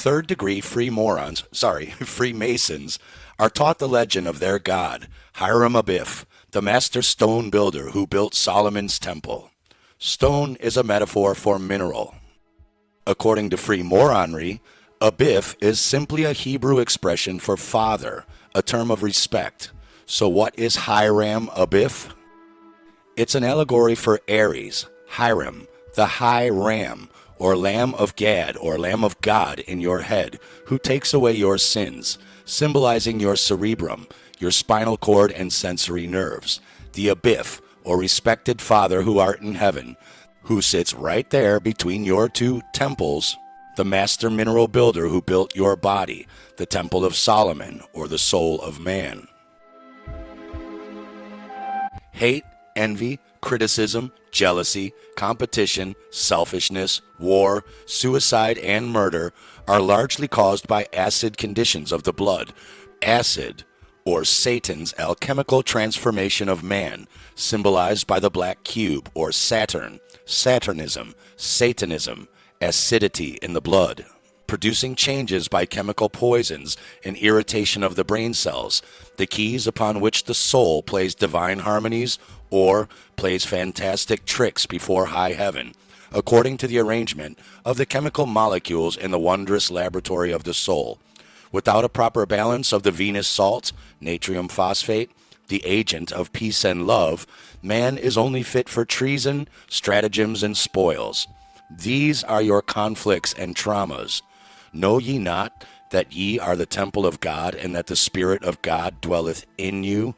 Third-degree Freemasons are taught the legend of their god, Hiram Abiff, the master stone builder who built Solomon's temple. Stone is a metaphor for mineral. According to Freemasonry, Abiff is simply a Hebrew expression for father, a term of respect. So what is Hiram Abiff? It's an allegory for Aries, Hiram, the high ram, or Lamb of Gad, or Lamb of God in your head, who takes away your sins, symbolizing your cerebrum, your spinal cord and sensory nerves. The Abiff, or respected Father who art in heaven, who sits right there between your two temples, the master mineral builder who built your body, the Temple of Solomon, or the soul of man. Hate, envy, criticism, jealousy, competition, selfishness, war, suicide, and murder are largely caused by acid conditions of the blood. Acid, or Satan's alchemical transformation of man, symbolized by the black cube, or Saturn, Saturnism, Satanism, acidity in the blood, producing changes by chemical poisons and irritation of the brain cells, the keys upon which the soul plays divine harmonies or plays fantastic tricks before high heaven, according to the arrangement of the chemical molecules in the wondrous laboratory of the soul. Without a proper balance of the Venus salt, natrium phosphate, the agent of peace and love, man is only fit for treason, stratagems, and spoils. These are your conflicts and traumas. Know ye not that ye are the temple of God, and that the Spirit of God dwelleth in you?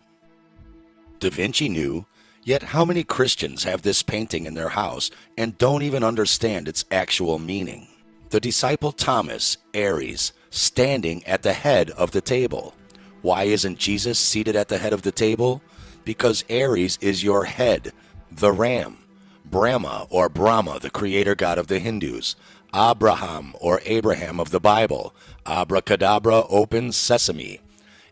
Da Vinci knew, yet how many Christians have this painting in their house and don't even understand its actual meaning? The disciple Thomas, Aries, standing at the head of the table. Why isn't Jesus seated at the head of the table? Because Aries is your head, the ram. Brahma, or Brahma, the creator god of the Hindus. Abraham, or Abraham of the Bible. Abracadabra, open sesame.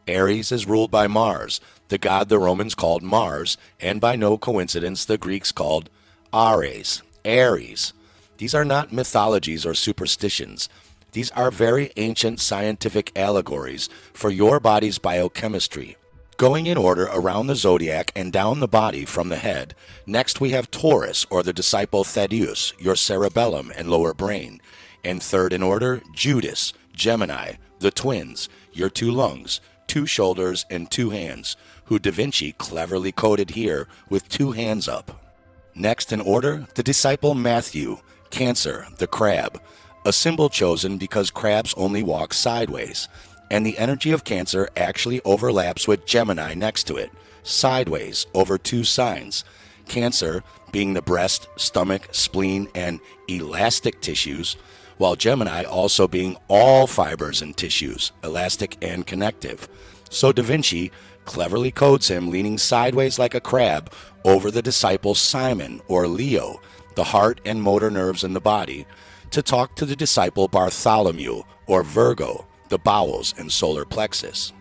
Aries is ruled by Mars, the god the Romans called Mars, and by no coincidence the Greeks called Ares, Aries. These are not mythologies or superstitions. These are very ancient scientific allegories for your body's biochemistry. Going in order around the zodiac and down the body from the head, next we have Taurus, or the disciple Thaddeus, your cerebellum and lower brain. And third in order, Judas, Gemini, the twins, your two lungs, two shoulders, and two hands, who Da Vinci cleverly coded here with two hands up. Next in order, the disciple Matthew, Cancer, the crab, a symbol chosen because crabs only walk sideways, and the energy of Cancer actually overlaps with Gemini next to it, sideways over two signs, Cancer being the breast, stomach, spleen, and elastic tissues, while Gemini also being all fibers and tissues, elastic and connective. So Da Vinci cleverly codes him leaning sideways like a crab over the disciple Simon, or Leo, the heart and motor nerves in the body, to talk to the disciple Bartholomew, or Virgo, the bowels and solar plexus.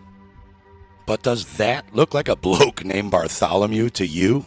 But does that look like a bloke named Bartholomew to you?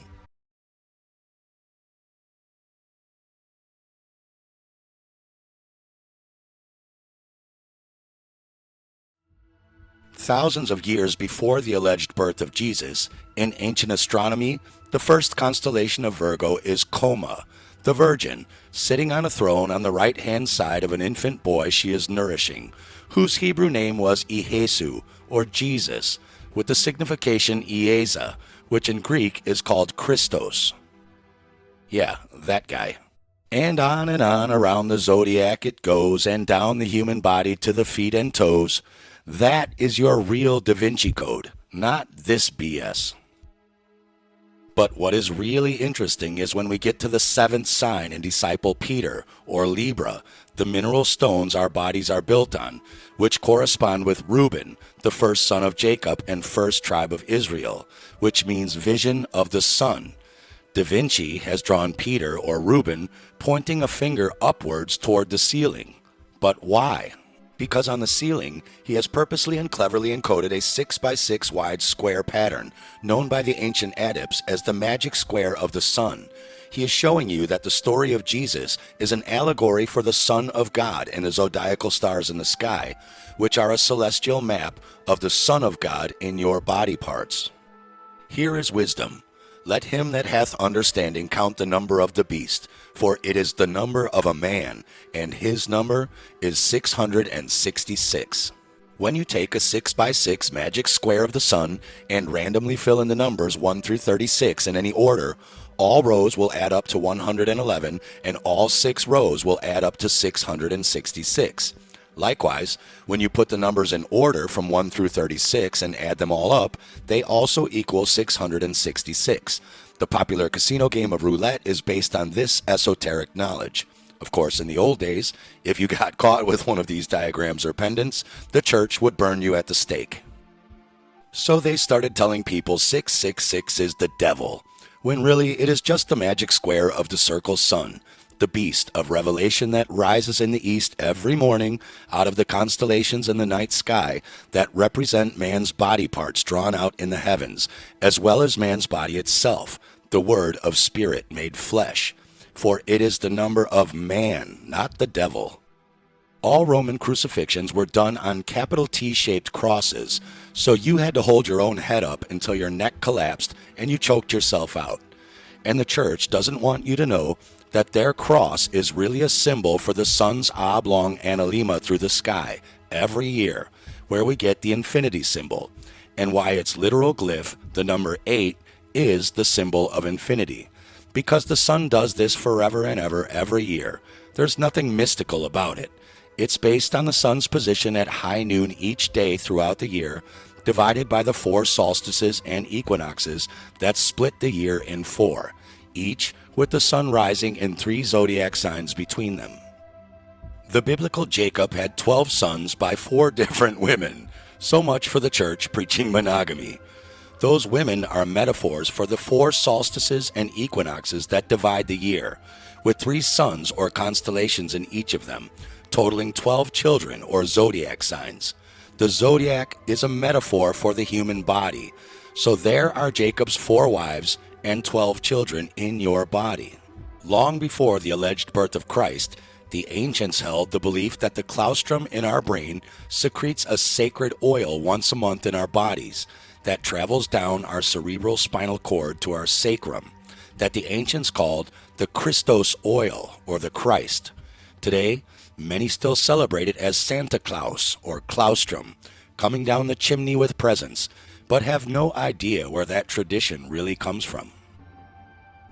Thousands of years before the alleged birth of Jesus, in ancient astronomy, the first constellation of Virgo is Coma, the Virgin, sitting on a throne on the right-hand side of an infant boy she is nourishing, whose Hebrew name was Iesu, or Jesus, with the signification Iesa, which in Greek is called Christos. Yeah, that guy. And on around the zodiac it goes, and down the human body to the feet and toes. That is your real Da Vinci Code, not this BS. But what is really interesting is when we get to the seventh sign in disciple Peter, or Libra, the mineral stones our bodies are built on, which correspond with Reuben, the first son of Jacob and first tribe of Israel, which means vision of the sun. Da Vinci has drawn Peter, or Reuben, pointing a finger upwards toward the ceiling. But why? because on the ceiling he has purposely and cleverly encoded a 6x6 wide square pattern, known by the ancient adepts as the magic square of the sun. He is showing you that the story of Jesus is an allegory for the Son of God and the zodiacal stars in the sky, which are a celestial map of the Son of God in your body parts. Here is wisdom. Let him that hath understanding count the number of the beast, for it is the number of a man, and his number is 666. When you take a 6x6 magic square of the sun and randomly fill in the numbers 1 through 36 in any order, all rows will add up to 111, and all 6 rows will add up to 666. Likewise, when you put the numbers in order from 1 through 36 and add them all up, they also equal 666. The popular casino game of roulette is based on this esoteric knowledge. Of course, in the old days, if you got caught with one of these diagrams or pendants, the church would burn you at the stake. So they started telling people 666 is the devil, when really it is just the magic square of the circle sun, the beast of revelation that rises in the east every morning out of the constellations in the night sky that represent man's body parts drawn out in the heavens, as well as man's body itself, the word of spirit made flesh. For it is the number of man, not the devil. All Roman crucifixions were done on capital T-shaped crosses, so you had to hold your own head up until your neck collapsed and you choked yourself out. And the church doesn't want you to know that their cross is really a symbol for the sun's oblong analemma through the sky every year, where we get the infinity symbol, and why its literal glyph, the number 8, is the symbol of infinity. Because the sun does this forever and ever every year. There's nothing mystical about it. It's based on the sun's position at high noon each day throughout the year, divided by the 4 solstices and equinoxes that split the year in 4, each with the sun rising in 3 zodiac signs between them. The biblical Jacob had 12 sons by 4 different women. So much for the church preaching monogamy. Those women are metaphors for the 4 solstices and equinoxes that divide the year, with 3 suns or constellations in each of them, totaling 12 children or zodiac signs. The zodiac is a metaphor for the human body, so there are Jacob's 4 wives and 12 children in your body. Long before the alleged birth of Christ, the ancients held the belief that the claustrum in our brain secretes a sacred oil once a month in our bodies that travels down our cerebral spinal cord to our sacrum, that the ancients called the Christos oil or the Christ. Today, many still celebrate it as Santa Claus or claustrum, coming down the chimney with presents, but have no idea where that tradition really comes from.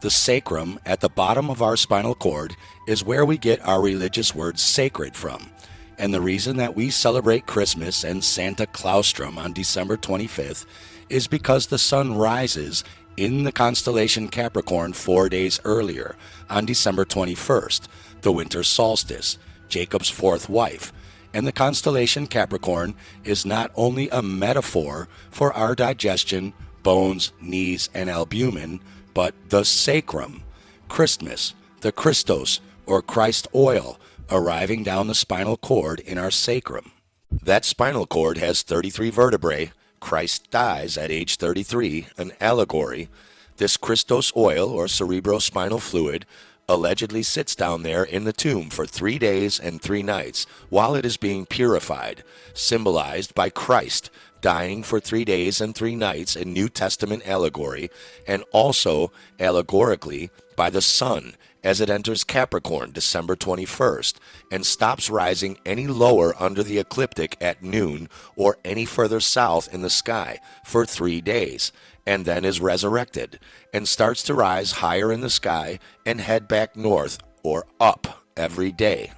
The sacrum at the bottom of our spinal cord is where we get our religious word sacred from, and the reason that we celebrate Christmas and Santa Claustrum on December 25th is because the sun rises in the constellation Capricorn 4 days earlier, on December 21st, the winter solstice, Jacob's 4th wife. And the constellation Capricorn is not only a metaphor for our digestion, bones, knees, and albumin, but the sacrum, Christmas, the Christos, or Christ oil, arriving down the spinal cord in our sacrum. That spinal cord has 33 vertebrae. Christ dies at age 33, an allegory. This Christos oil, or cerebrospinal fluid, allegedly sits down there in the tomb for 3 days and 3 nights while it is being purified, symbolized by Christ dying for 3 days and 3 nights in New Testament allegory, and also allegorically by the sun as it enters Capricorn December 21st and stops rising any lower under the ecliptic at noon or any further south in the sky for 3 days, and then is resurrected and starts to rise higher in the sky and head back north or up every day.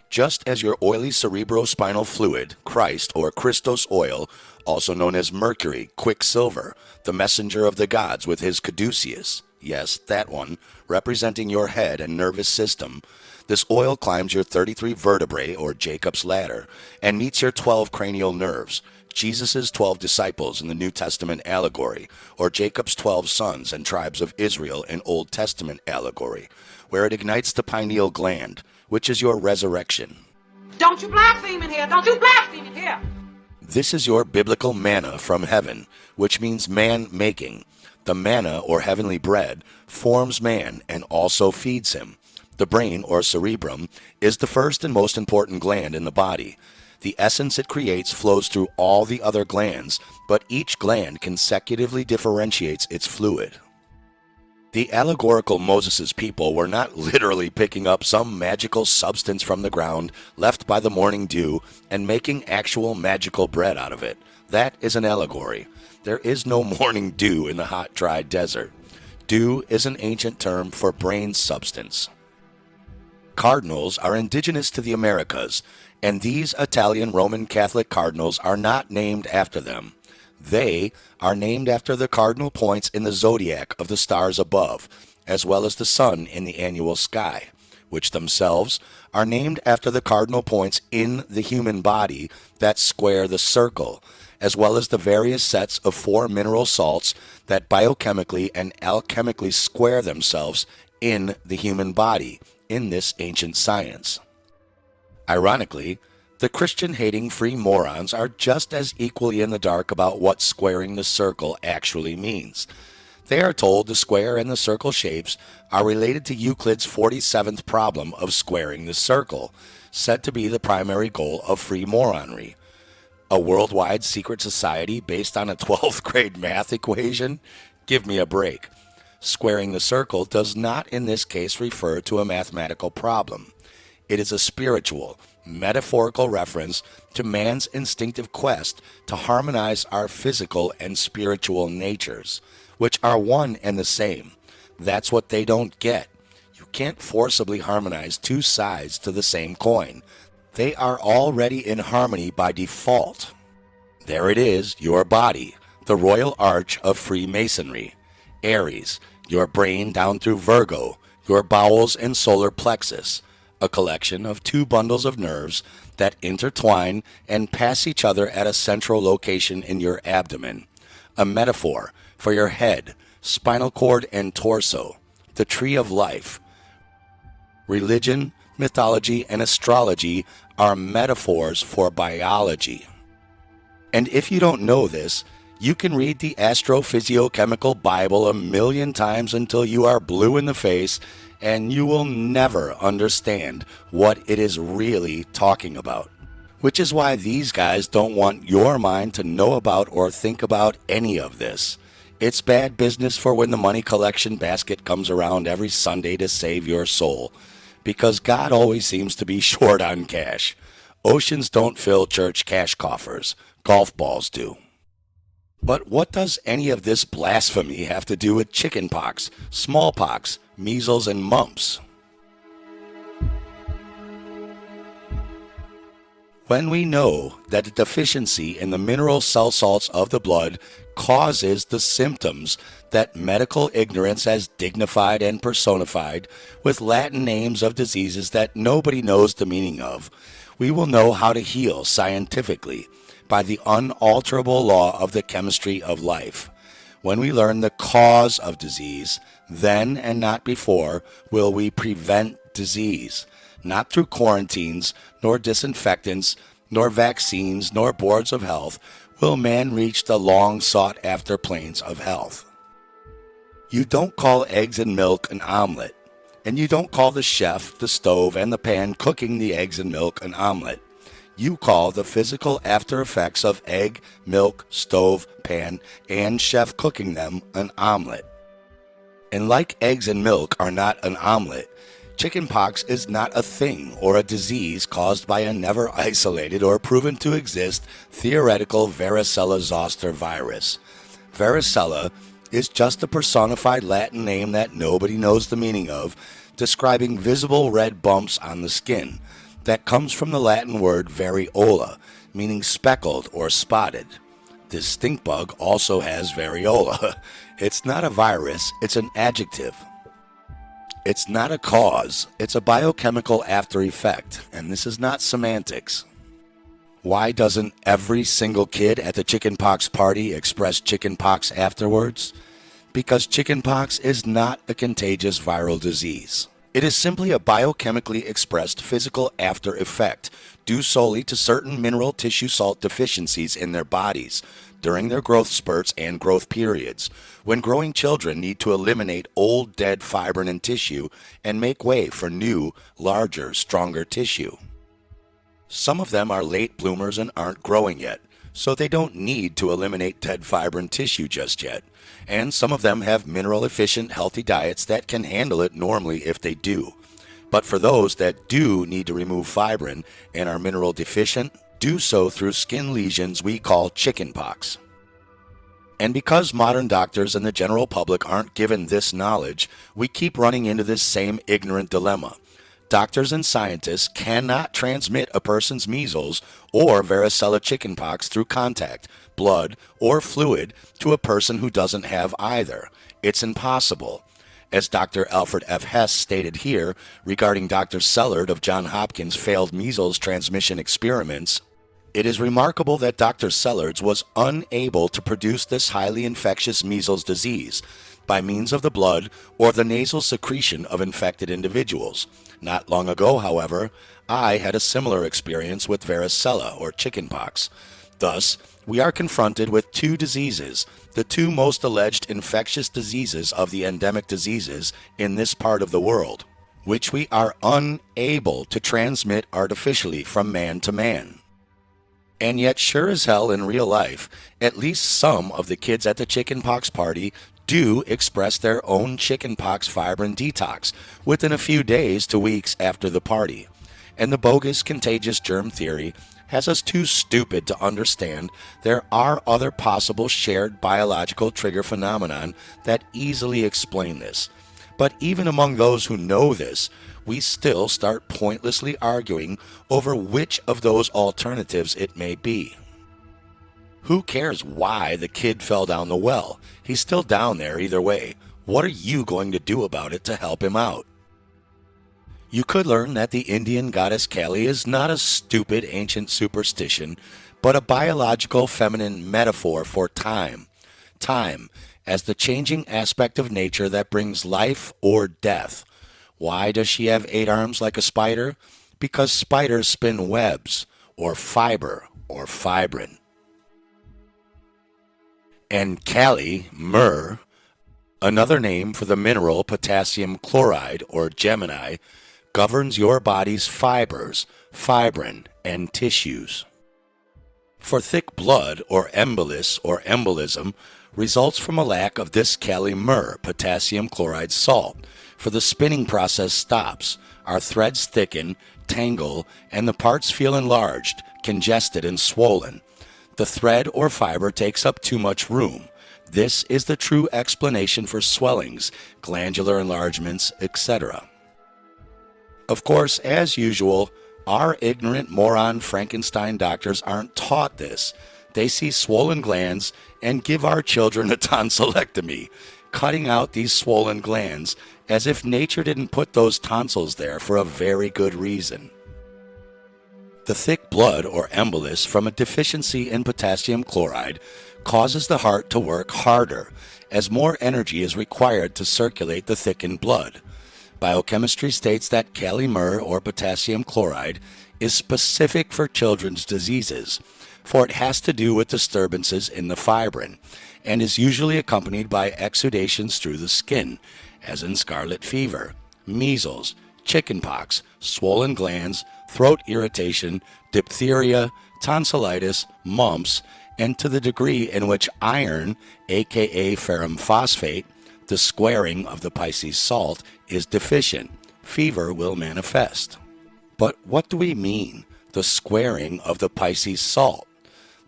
Just as your oily cerebrospinal fluid, Christ or Christos oil, also known as mercury, quicksilver, the messenger of the gods with his caduceus, yes, that one, representing your head and nervous system, this oil climbs your 33 vertebrae, or Jacob's ladder, and meets your 12 cranial nerves, Jesus' 12 disciples in the New Testament allegory, or Jacob's 12 sons and tribes of Israel in Old Testament allegory, where it ignites the pineal gland, which is your resurrection. Don't you blaspheme in here. Don't you blaspheme in here. This is your biblical manna from heaven, which means man-making. The manna, or heavenly bread, forms man and also feeds him. The brain, or cerebrum, is the first and most important gland in the body. The essence it creates flows through all the other glands, but each gland consecutively differentiates its fluid. The allegorical Moses' people were not literally picking up some magical substance from the ground left by the morning dew and making actual magical bread out of it. That is an allegory. There is no morning dew in the hot, dry desert. Dew is an ancient term for brain substance. Cardinals are indigenous to the Americas, and these Italian Roman Catholic cardinals are not named after them. They are named after the cardinal points in the zodiac of the stars above, as well as the sun in the annual sky, which themselves are named after the cardinal points in the human body that square the circle, as well as the various sets of 4 mineral salts that biochemically and alchemically square themselves in the human body in this ancient science. Ironically, the Christian-hating free morons are just as equally in the dark about what squaring the circle actually means. They are told the square and the circle shapes are related to Euclid's 47th problem of squaring the circle, said to be the primary goal of free moronry. A worldwide secret society based on a 12th grade math equation? Give me a break. Squaring the circle does not in this case refer to a mathematical problem. It is a spiritual, metaphorical reference to man's instinctive quest to harmonize our physical and spiritual natures, which are one and the same. That's what they don't get. You can't forcibly harmonize 2 sides to the same coin. They are already in harmony by default. There it is, your body, the royal arch of Freemasonry. Aries, your brain down through Virgo, your bowels and solar plexus, a collection of 2 bundles of nerves that intertwine and pass each other at a central location in your abdomen. A metaphor for your head, spinal cord, and torso, the tree of life. Religion, mythology, and astrology are metaphors for biology. And if you don't know this, you can read the Astrophysiochemical Bible a million times until you are blue in the face, and you will never understand what it is really talking about. Which is why these guys don't want your mind to know about or think about any of this. It's bad business for when the money collection basket comes around every Sunday to save your soul, because God always seems to be short on cash. Oceans don't fill church cash coffers. Golf balls do. But what does any of this blasphemy have to do with chickenpox, smallpox, measles, and mumps? When we know that a deficiency in the mineral cell salts of the blood causes the symptoms that medical ignorance has dignified and personified with Latin names of diseases that nobody knows the meaning of, we will know how to heal scientifically by the unalterable law of the chemistry of life. When we learn the cause of disease, then and not before will we prevent disease, not through quarantines, nor disinfectants, nor vaccines, nor boards of health will man reach the long sought-after planes of health. You don't call eggs and milk an omelet, and you don't call the chef, the stove, and the pan cooking the eggs and milk an omelet. You call the physical after effects of egg, milk, stove, pan, and chef cooking them an omelet. And like eggs and milk are not an omelet, chickenpox is not a thing or a disease caused by a never isolated or proven to exist theoretical varicella zoster virus. Varicella is just a personified Latin name that nobody knows the meaning of, describing visible red bumps on the skin. That comes from the Latin word variola, meaning speckled or spotted. This stink bug also has variola. It's not a virus, it's an adjective. It's not a cause, it's a biochemical after effect, and this is not semantics. Why doesn't every single kid at the chickenpox party express chickenpox afterwards? Because chickenpox is not a contagious viral disease. It is simply a biochemically expressed physical after effect due solely to certain mineral tissue salt deficiencies in their bodies during their growth spurts and growth periods, when growing children need to eliminate old dead fibrin and tissue and make way for new, larger, stronger tissue. Some of them are late bloomers and aren't growing yet, so they don't need to eliminate dead fibrin tissue just yet. And some of them have mineral-efficient, healthy diets that can handle it normally if they do. But for those that do need to remove fibrin and are mineral deficient, do so through skin lesions we call chickenpox. And because modern doctors and the general public aren't given this knowledge, we keep running into this same ignorant dilemma. Doctors and scientists cannot transmit a person's measles or varicella chickenpox through contact, blood, or fluid to a person who doesn't have either. It's impossible. As Dr. Alfred F. Hess stated here regarding Dr. Sellard of Johns Hopkins' failed measles transmission experiments, it is remarkable that Dr. Sellards was unable to produce this highly infectious measles disease by means of the blood or the nasal secretion of infected individuals. Not long ago, however, I had a similar experience with varicella or chickenpox. Thus, we are confronted with two diseases, the two most alleged infectious diseases of the endemic diseases in this part of the world, which we are unable to transmit artificially from man to man. And yet, sure as hell in real life, at least some of the kids at the chickenpox party do express their own chickenpox fibrin detox within a few days to weeks after the party. And the bogus contagious germ theory has us too stupid to understand there are other possible shared biological trigger phenomenon that easily explain this. But even among those who know this, we still start pointlessly arguing over which of those alternatives it may be. Who cares why the kid fell down the well? He's still down there either way. What are you going to do about it to help him out? You could learn that the Indian goddess Kali is not a stupid ancient superstition, but a biological feminine metaphor for time. Time as the changing aspect of nature that brings life or death. Why does she have 8 arms like a spider? Because spiders spin webs, or fiber, or fibrin. And Kali, myrrh, another name for the mineral potassium chloride, or Gemini, governs your body's fibers, fibrin, and tissues. For thick blood, or embolus, or embolism, results from a lack of this Kali myrrh, potassium chloride salt. For the spinning process stops, our threads thicken, tangle, and the parts feel enlarged, congested, and swollen. The thread or fiber takes up too much room. This is the true explanation for swellings, glandular enlargements, etc. Of course, as usual, our ignorant moron Frankenstein doctors aren't taught this. They see swollen glands and give our children a tonsillectomy, cutting out these swollen glands as if nature didn't put those tonsils there for a very good reason. The thick blood or embolus from a deficiency in potassium chloride causes the heart to work harder as more energy is required to circulate the thickened blood. Biochemistry states that Kali myrrh or potassium chloride is specific for children's diseases, for it has to do with disturbances in the fibrin and is usually accompanied by exudations through the skin, as in scarlet fever, measles, chickenpox, swollen glands, throat irritation, diphtheria, tonsillitis, mumps, and to the degree in which iron, aka ferrum phosphate, the squaring of the Pisces salt, is deficient, fever will manifest. But what do we mean, the squaring of the Pisces salt?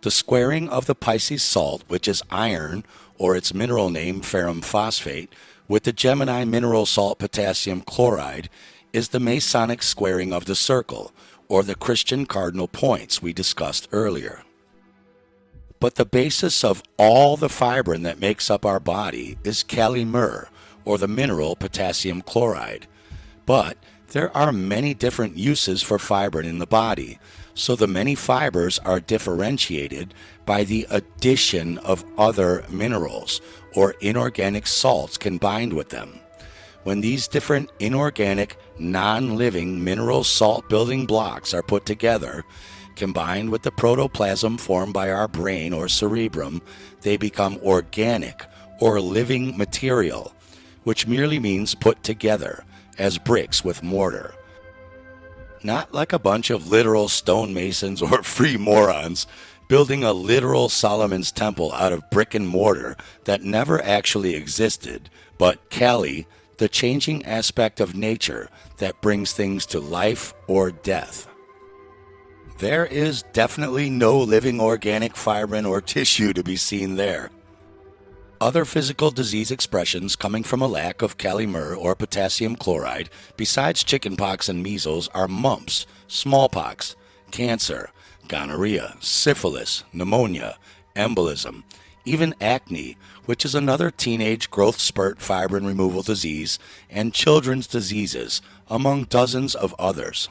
The squaring of the Pisces salt, which is iron, or its mineral name ferrum phosphate, with the Gemini mineral salt potassium chloride, is the Masonic squaring of the circle, or the Christian cardinal points we discussed earlier. But the basis of all the fibrin that makes up our body is Kali myrrh, or the mineral potassium chloride. But there are many different uses for fibrin in the body, so the many fibers are differentiated by the addition of other minerals or inorganic salts combined with them. When these different inorganic, non-living mineral salt-building blocks are put together, combined with the protoplasm formed by our brain or cerebrum, they become organic or living material, which merely means put together as bricks with mortar. Not like a bunch of literal stonemasons or free morons building a literal Solomon's temple out of brick and mortar that never actually existed, but Kali, the changing aspect of nature that brings things to life or death. There is definitely no living organic fibrin or tissue to be seen there. Other physical disease expressions coming from a lack of Kali-Mur or potassium chloride besides chickenpox and measles are mumps, smallpox, cancer, gonorrhea, syphilis, pneumonia, embolism, even acne, which is another teenage growth spurt fibrin removal disease, and children's diseases, among dozens of others.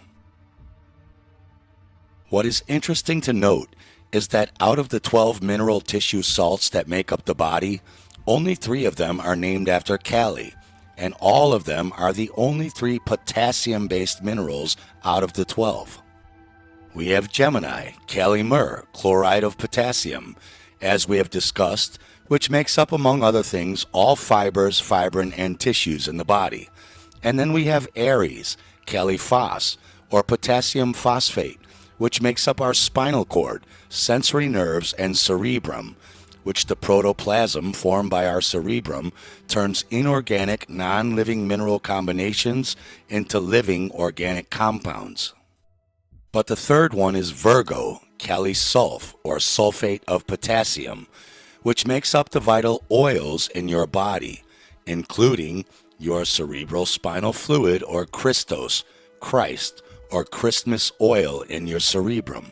What is interesting to note is that out of the 12 mineral tissue salts that make up the body, only 3 of them are named after Kali, and all of them are the only 3 potassium-based minerals out of the 12. We have Gemini, Kali-Mur, chloride of potassium, as we have discussed, which makes up, among other things, all fibers, fibrin, and tissues in the body. And then we have Aries, Kali-Phos, or potassium phosphate, which makes up our spinal cord, sensory nerves, and cerebrum, which the protoplasm formed by our cerebrum turns inorganic, non-living mineral combinations into living organic compounds. But the third one is Virgo, Kali-Sulf, or sulfate of potassium, which makes up the vital oils in your body, including your cerebral spinal fluid, or Christos, Christ, or Christmas oil in your cerebrum.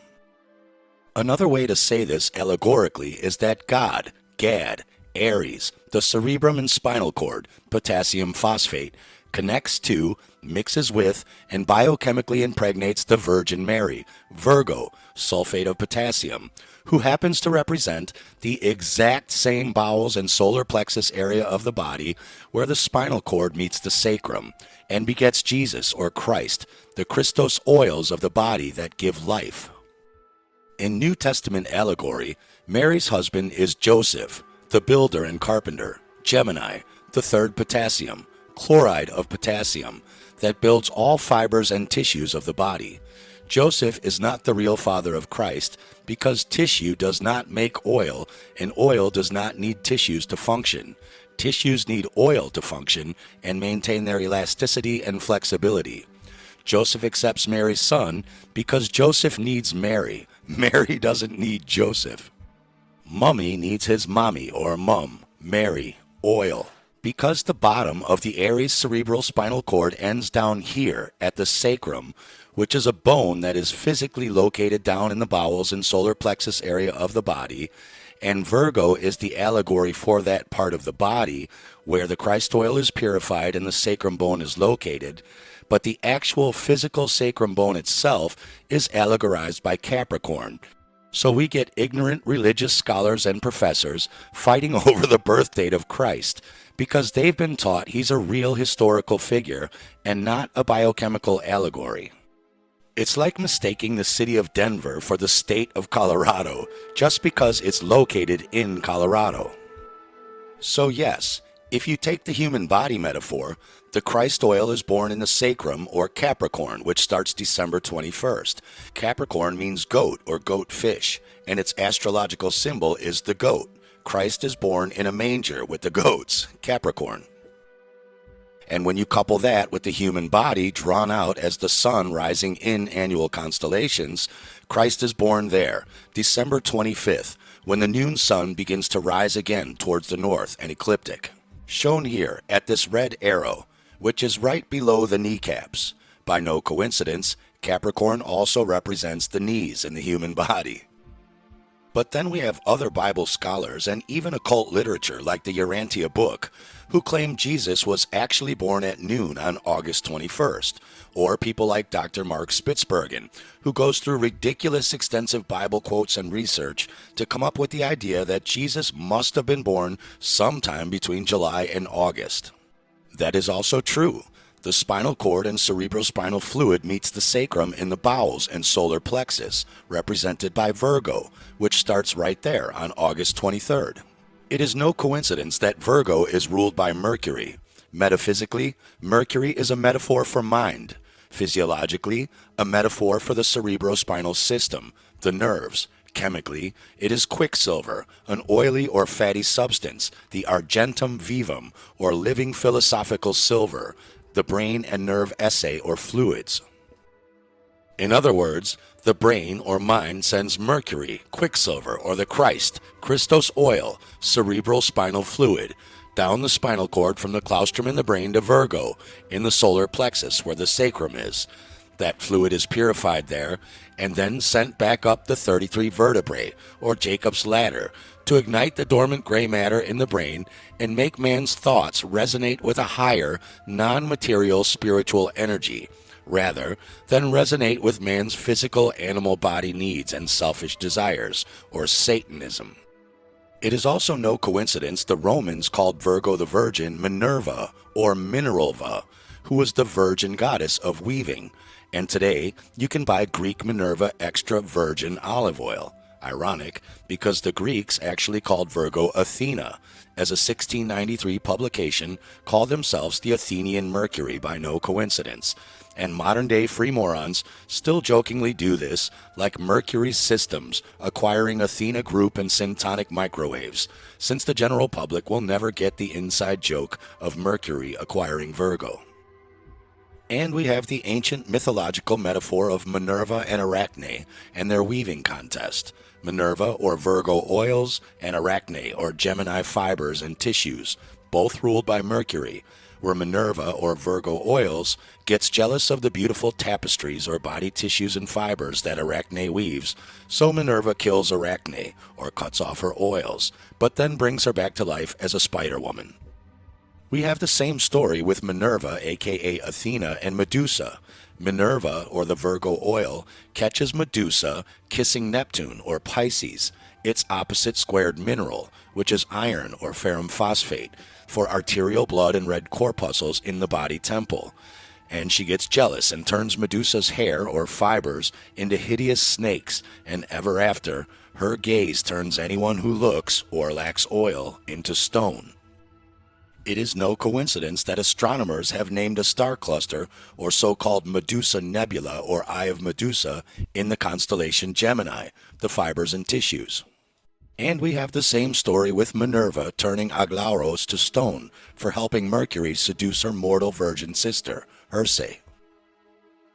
Another way to say this allegorically is that God, Gad, Aries, the cerebrum and spinal cord, potassium phosphate, connects to, mixes with, and biochemically impregnates the Virgin Mary, Virgo, sulfate of potassium, who happens to represent the exact same bowels and solar plexus area of the body where the spinal cord meets the sacrum, and begets Jesus, or Christ, the Christos oils of the body that give life. In New Testament allegory, Mary's husband is Joseph, the builder and carpenter, Gemini, the third potassium, chloride of potassium, that builds all fibers and tissues of the body. Joseph is not the real father of Christ because tissue does not make oil, and oil does not need tissues to function. Tissues need oil to function and maintain their elasticity and flexibility. Joseph accepts Mary's son because Joseph needs Mary. Mary doesn't need Joseph. Mummy needs his mommy or mum, Mary, oil. Because the bottom of the Aries cerebral spinal cord ends down here at the sacrum, which is a bone that is physically located down in the bowels and solar plexus area of the body, and Virgo is the allegory for that part of the body where the Christ oil is purified and the sacrum bone is located, but the actual physical sacrum bone itself is allegorized by Capricorn. So we get ignorant religious scholars and professors fighting over the birth date of Christ because they've been taught he's a real historical figure and not a biochemical allegory. It's like mistaking the city of Denver for the state of Colorado just because it's located in Colorado. So yes, if you take the human body metaphor, the Christ oil is born in the sacrum or Capricorn, which starts December 21st. Capricorn means goat or goat fish, and its astrological symbol is the goat. Christ is born in a manger with the goats, Capricorn. And when you couple that with the human body drawn out as the sun rising in annual constellations, Christ is born there, December 25th, when the noon sun begins to rise again towards the north and ecliptic. Shown here at this red arrow, which is right below the kneecaps. By no coincidence, Capricorn also represents the knees in the human body. But then we have other Bible scholars and even occult literature like the Urantia book, who claim Jesus was actually born at noon on August 21st, or people like Dr. Mark Spitsbergen, who goes through ridiculous extensive Bible quotes and research to come up with the idea that Jesus must have been born sometime between July and August. That is also true. The spinal cord and cerebrospinal fluid meets the sacrum in the bowels and solar plexus, represented by Virgo, which starts right there on August 23rd. It is no coincidence that Virgo is ruled by Mercury. Metaphysically, Mercury is a metaphor for mind. Physiologically, a metaphor for the cerebrospinal system, the nerves. Chemically, it is quicksilver, an oily or fatty substance, the argentum vivum, or living philosophical silver, the brain and nerve esse or fluids. In other words, the brain or mind sends mercury, quicksilver, or the Christ, Christos oil, cerebral spinal fluid, down the spinal cord from the claustrum in the brain to Virgo, in the solar plexus where the sacrum is. That fluid is purified there and then sent back up the 33 vertebrae, or Jacob's ladder, to ignite the dormant gray matter in the brain and make man's thoughts resonate with a higher, non-material spiritual energy, rather than resonate with man's physical animal body needs and selfish desires, or Satanism. It is also no coincidence the Romans called Virgo the Virgin Minerva, or Mineralva, who was the virgin goddess of weaving, and today you can buy Greek Minerva extra virgin olive oil. Ironic, because the Greeks actually called Virgo Athena, as a 1693 publication called themselves the Athenian Mercury by no coincidence, and modern-day free morons still jokingly do this, like Mercury Systems acquiring Athena Group and Syntonic Microwaves, since the general public will never get the inside joke of Mercury acquiring Virgo. And we have the ancient mythological metaphor of Minerva and Arachne and their weaving contest. Minerva, or Virgo oils, and Arachne, or Gemini fibers and tissues, both ruled by Mercury, where Minerva, or Virgo oils, gets jealous of the beautiful tapestries or body tissues and fibers that Arachne weaves, so Minerva kills Arachne, or cuts off her oils, but then brings her back to life as a spider woman. We have the same story with Minerva, aka Athena, and Medusa. Minerva, or the Virgo oil, catches Medusa kissing Neptune, or Pisces, its opposite squared mineral, which is iron, or ferrum phosphate, for arterial blood and red corpuscles in the body temple. And she gets jealous and turns Medusa's hair, or fibers, into hideous snakes, and ever after, her gaze turns anyone who looks, or lacks oil, into stone. It is no coincidence that astronomers have named a star cluster, or so-called Medusa Nebula, or Eye of Medusa, in the constellation Gemini, the fibers and tissues. And we have the same story with Minerva turning Aglauros to stone for helping Mercury seduce her mortal virgin sister, Circe.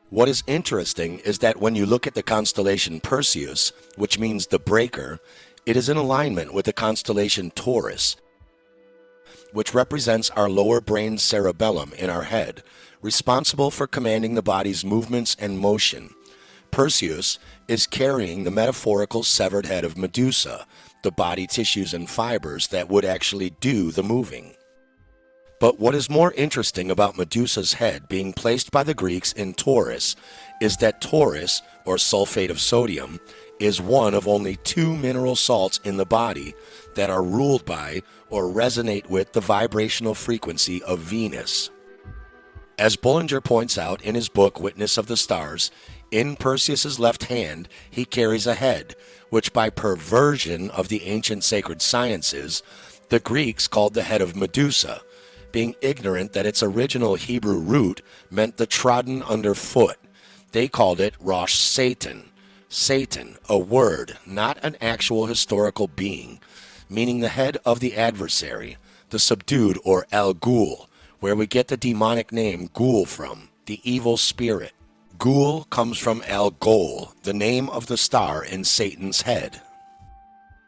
What is interesting is that when you look at the constellation Perseus, which means the breaker, it is in alignment with the constellation Taurus, which represents our lower brain cerebellum in our head, responsible for commanding the body's movements and motion. Perseus is carrying the metaphorical severed head of Medusa, the body tissues and fibers that would actually do the moving. But what is more interesting about Medusa's head being placed by the Greeks in Taurus is that Taurus, or sulfate of sodium, is one of only 2 mineral salts in the body that are ruled by or resonate with the vibrational frequency of Venus. As Bullinger points out in his book Witness of the Stars, in Perseus's left hand he carries a head, which by perversion of the ancient sacred sciences, the Greeks called the head of Medusa, being ignorant that its original Hebrew root meant the trodden underfoot. They called it Rosh Satan. Satan, a word, not an actual historical being, meaning the head of the adversary, the subdued, or El Ghul, where we get the demonic name Ghul from, the evil spirit. Ghul comes from El Gol, the name of the star in Satan's head.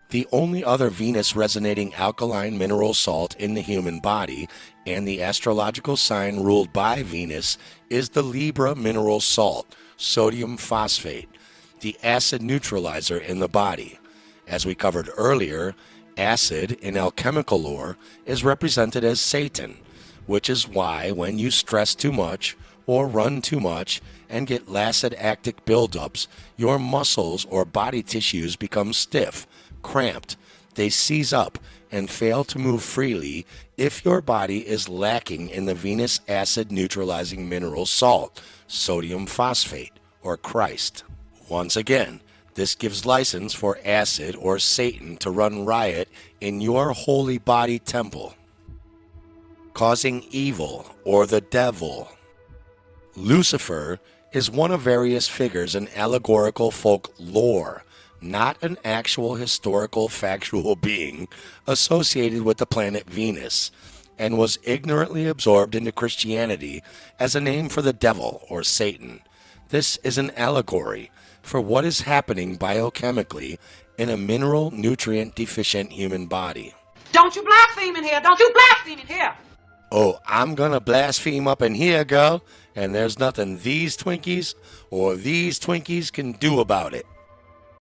The only other Venus-resonating alkaline mineral salt in the human body, and the astrological sign ruled by Venus, is the Libra mineral salt, sodium phosphate, the acid neutralizer in the body. As we covered earlier, acid in alchemical lore is represented as Satan, which is why when you stress too much or run too much and get lactic buildups, your muscles or body tissues become stiff, cramped, They seize up and fail to move freely if your body is lacking in the venous acid neutralizing mineral salt, sodium phosphate, or Christ. Once again, this gives license for acid or Satan to run riot in your holy body temple, causing evil or the devil. Lucifer is one of various figures in allegorical folk lore, not an actual historical factual being associated with the planet Venus, and was ignorantly absorbed into Christianity as a name for the devil or Satan. This is an allegory for what is happening biochemically in a mineral nutrient deficient human body. Don't you blaspheme in here. Don't you blaspheme in here. Oh, I'm gonna blaspheme up in here, girl, and there's nothing these Twinkies or these Twinkies can do about it.